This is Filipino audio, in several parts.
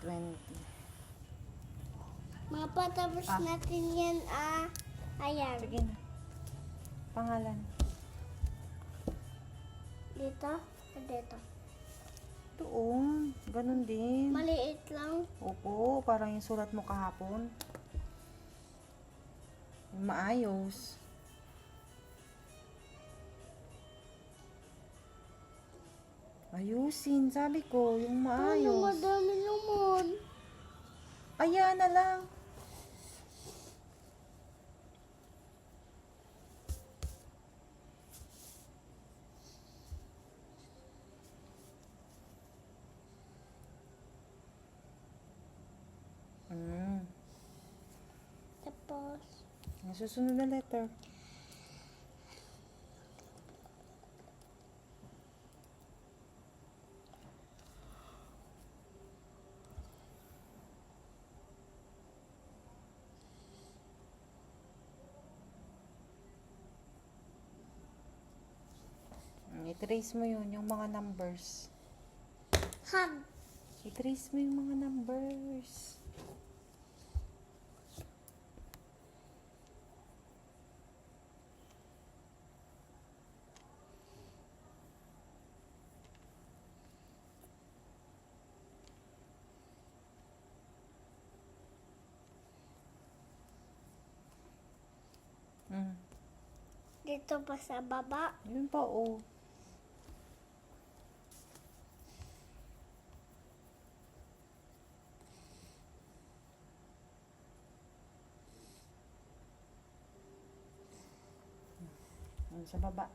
20. Mapatapos natin yan, ayan. Sige na. Pangalan. Dito, dito. Doon. Ganun din. Maliit lang. Opo, parang yung sulat mo kahapon. Yung maayos. Ayusin, sabi ko, yung Ano, maayos. madami naman. Ayan na lang. Tapos, Ang susunod na letter. I-trace mo yun, yung mga numbers. hug. I-trace mo yung mga numbers. Dito pa sa baba. Yun pa, oh. Yun sa baba.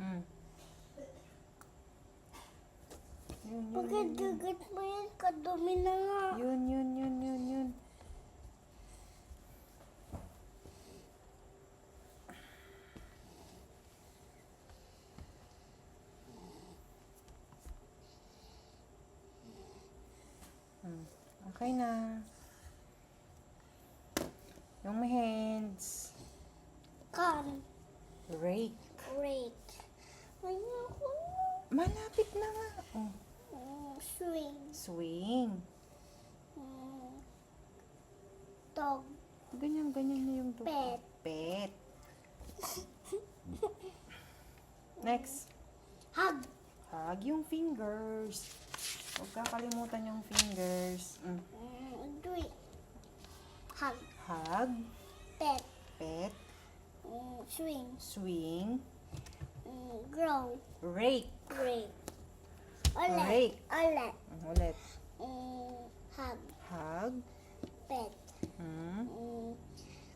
Yun, yun, Bakit gagat mo yan? Kadumi na nga. yun, yun, yun, yun, yun. Okay na. Yung may hands. Kan. Rake. Great. Ayun ako. Malapit na nga. Oh. Swing. Swing. Dog. Ganyan, ganyan na yung dog. Pet. Pet. Next. Hug. Hug yung fingers. Huwag kakalimutan yung fingers. Do it. Hug. Hug. Pet. Pet. Swing. Swing. Grow. Rake. Great. Ulit. Rake. Ulit. Ulit. Hug. Hug. Pet. Hmm.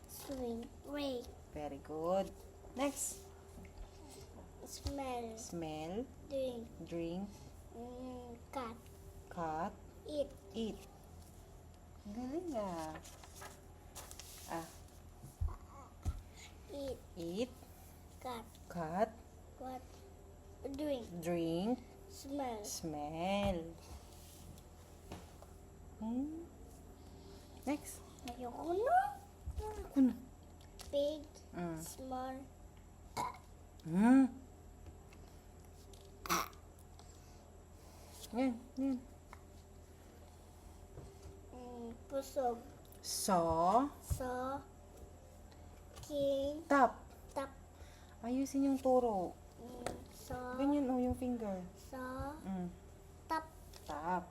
Swing. Rake. Very good. Next. Smell. Smell. Drink. Drink. Cut. Cut. Eat. Eat. Galing ah. Eat. Eat. Cut. Cut. What? Drink. Drink. Smell. Smell. Next. Ayoko na. Ako na. Big. Small. Yan, yan. Pusog. So. So. King. Tap. Tap. Ayusin yung turo. So. Ganyan oh, yung finger. So. Tap. Tap.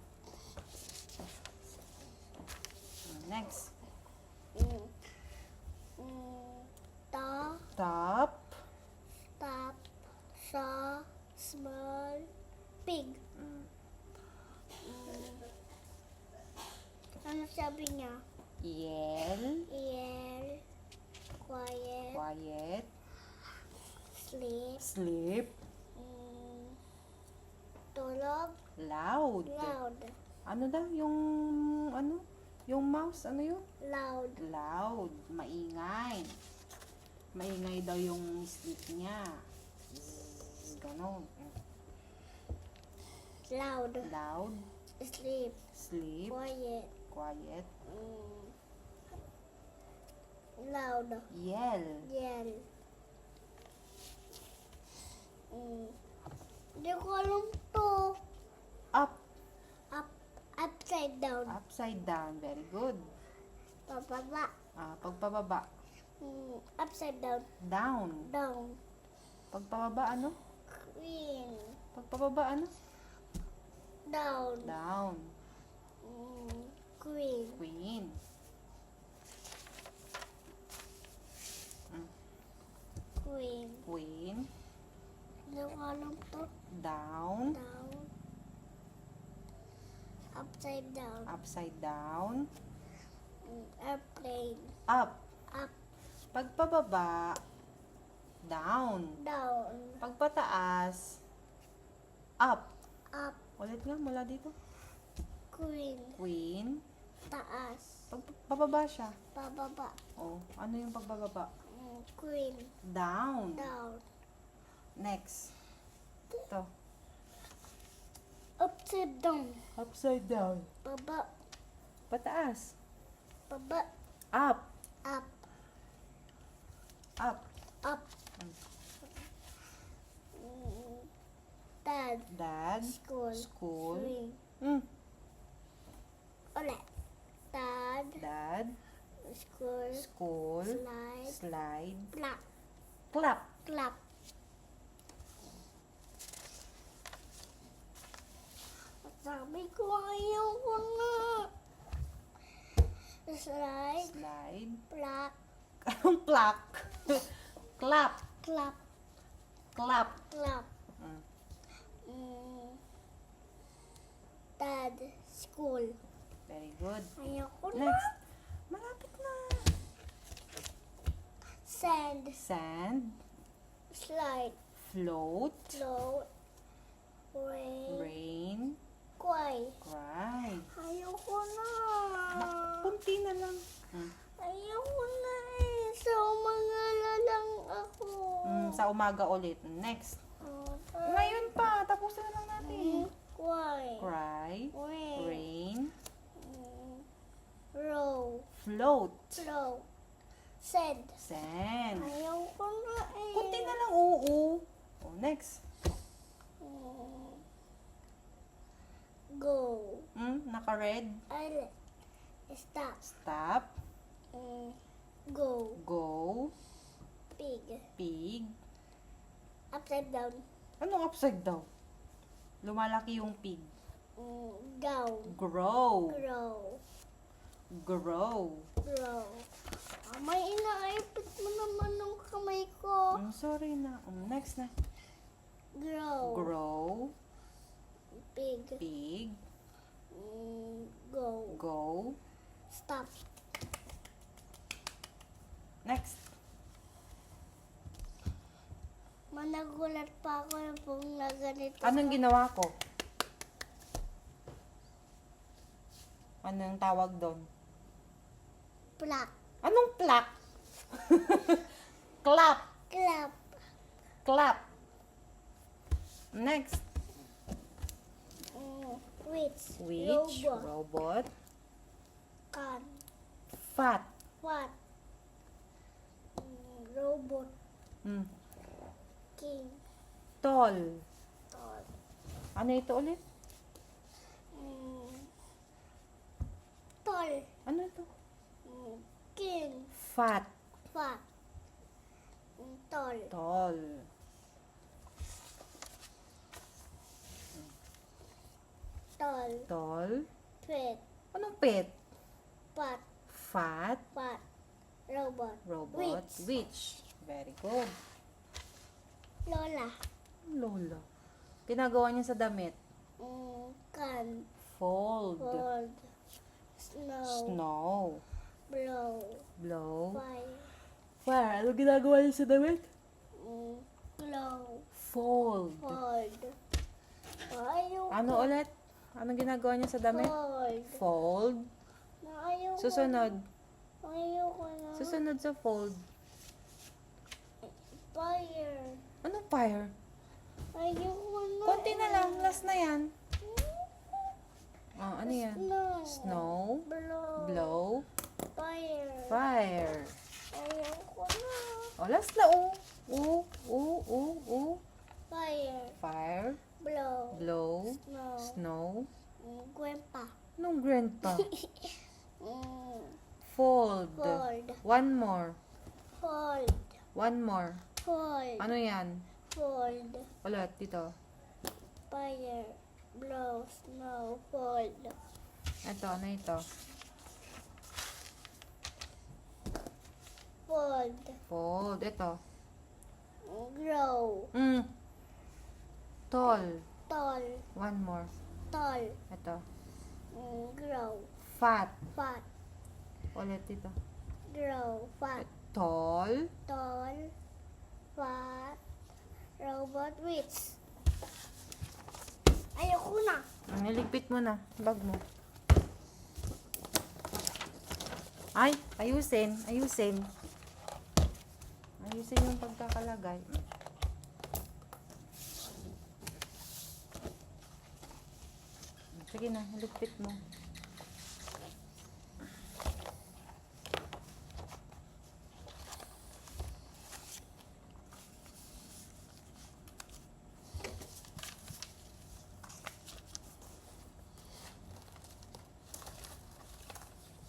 Next. Ta. Tap. Tap. Sa. Small. Pig. Ano sabi niya? Yell. Ear. Quiet. Quiet. Sleep. Sleep. Tulog. Loud. Loud. Ano daw yung ano? Yung mouse, ano yun? Loud. Loud. Maingay. Maingay daw yung sleep niya. Ganon. Loud. Loud. Sleep. Sleep. Quiet. Quiet. Loud. Yell. Yell. Upside down. Very good. Pababa. Pagpababa. Upside down. Down. Down. Pagpababa, ano? Queen. Pagpababa, ano? Down. Down. Queen. Queen. Queen. Queen. Ano ko alam to? Down. Down. Upside down. Upside down. Airplane. Up. Up. Pagpababa. Down. Down. Pagpataas. Up. Up. Ulit nga mula dito. Queen. Queen. Taas. Pababa siya. Pababa. Oh, ano yung pagbababa? Queen. Down. Down. Next. Ito. Upside down. Upside down. Baba. Pataas. Baba. Up. Up. Up. Up. Dad. Dad. School. School. Swing. Ulit. Dad. Dad. School. School. Slide. Slide. Clap. Clap. Clap. Sabi ko ayaw ko na. Slide. Slide. Clap. Anong clap? Clap. Clap. Clap. Clap. Dad. School. Very good. Ayaw ko na. Next. Malapit na. Sand. Sand. Slide. Float. Float. Rain. Rain. Cry. Cry. Ayaw ko na. Kunti na lang. Ayaw ko na eh. Sa umangala lang ako. Sa umaga ulit. Next. Okay. Ngayon pa. Tapusin na lang natin. Cry. Cry. Rain. Rain. Row. Float. Flow. Sand. Sand. Ayaw ko na eh. Kunti na lang. Oo. Oh, next. Go. Naka-red. Island. Stop. Stop. Go. Go. Pig. Pig. Upside down. Anong upside down? Lumalaki yung pig. Go. Grow. Grow. Grow. Grow. May inaipit mo naman ng kamay ko. Sorry na. Next na. Grow. Grow. Pig. Pig. Go. Go. Stop. Next. Managulat pa ako yung na ganito. Anong ginawa ko? Anong tawag doon? Plak. Anong clap? Clap. Clap. Clap. Next. Which. Which. Robot. Robot. Can. Fat. What? Robot. King. Tall. Tall. Ano ito ulit? Tall. Ano ito? King. Fat. Fat. Tall. Tall. Tall. Tall. Pet. Anong pet? Fat. Fat. Fat. Robot. Robot. Which. Very good. Lola. Lola. Ginagawa niya sa damit. Can. Fold. Fold. Snow. Snow. Blow. Blow. Fire. Fire. Ano ginagawa niya sa damit? Blow. Fold. Fold. Ayaw Ano ko. ulit? Anong ginagawa niya sa damit? Fold. Fold. Ayaw ko. Susunod. Ayaw ko na. Susunod sa fold. Fire. Anong fire? Ayaw ko na. Konti na lang. Last na yan. Ano yan? Snow. Snow. Blow. Blow. Fire. Fire. Ayaw ko na. Last na. Fire. Fire. Blow. Blow. Snow. Snow. Gwempa. Anong grand pa? Mm, Fold. fold. One more. Fold. One more. Fold. Ano yan? Fold. Ulit, dito. Fire. Blow. Snow. Fold. Ito, ano ito? Fold. Fold. Ito. Grow. Tall. Tall. One more. Tall. Ito. Grow. Fat. Fat. Ulit dito. Grow. Fat. Tall. Tall. Fat. Robot witch. Ayoko na. Niligpit mo na. Bag mo. Ay, ayusin. Ayusin. Ayusin yung pagkakalagay. Sige na, niligpit mo.